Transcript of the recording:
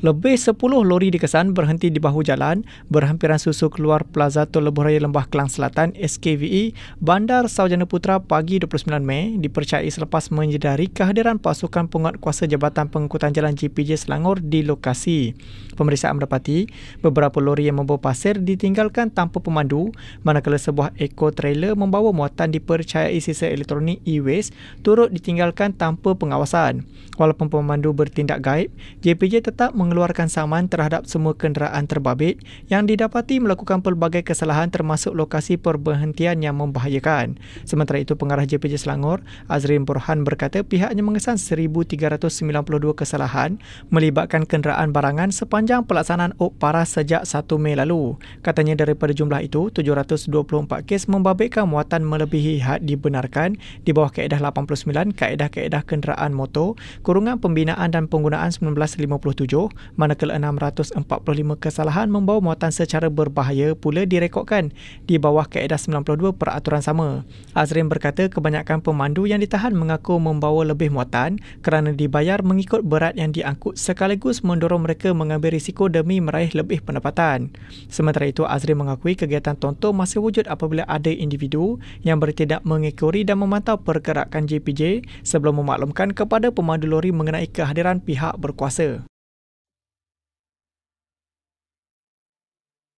Lebih 10 lori dikesan berhenti di bahu jalan berhampiran susu keluar Plaza Tol Lebuh Raya Lembah Kelang Selatan SKVE Bandar Saujana Putra pagi 29 Mei dipercayai selepas menyedari kehadiran pasukan penguatkuasa Jabatan Pengangkutan Jalan JPJ Selangor di lokasi. Pemeriksaan mendapati beberapa lori yang membawa pasir ditinggalkan tanpa pemandu manakala sebuah eco trailer membawa muatan dipercayai sisa elektronik e-waste turut ditinggalkan tanpa pengawasan. Walaupun pemandu bertindak gaib, JPJ tetap mengeluarkan saman terhadap semua kenderaan terbabit yang didapati melakukan pelbagai kesalahan termasuk lokasi perberhentian yang membahayakan. Sementara itu, Pengarah JPJ Selangor, Azrin Burhan berkata pihaknya mengesan 1,392 kesalahan melibatkan kenderaan barangan sepanjang pelaksanaan OP Paras sejak 1 Mei lalu. Katanya daripada jumlah itu, 724 kes membabitkan muatan melebihi had dibenarkan di bawah kaedah 89 kaedah-kaedah kenderaan motor kurungan pembinaan dan penggunaan 1957, manakala 645 kesalahan membawa muatan secara berbahaya pula direkodkan di bawah kaedah 92 peraturan sama. Azrin berkata kebanyakan pemandu yang ditahan mengaku membawa lebih muatan kerana dibayar mengikut berat yang diangkut sekaligus mendorong mereka mengambil risiko demi meraih lebih pendapatan. Sementara itu, Azrin mengakui kegiatan tonton masih wujud apabila ada individu yang bertindak mengekori dan memantau pergerakan JPJ sebelum memaklumkan kepada pemandu lori mengenai kehadiran pihak berkuasa.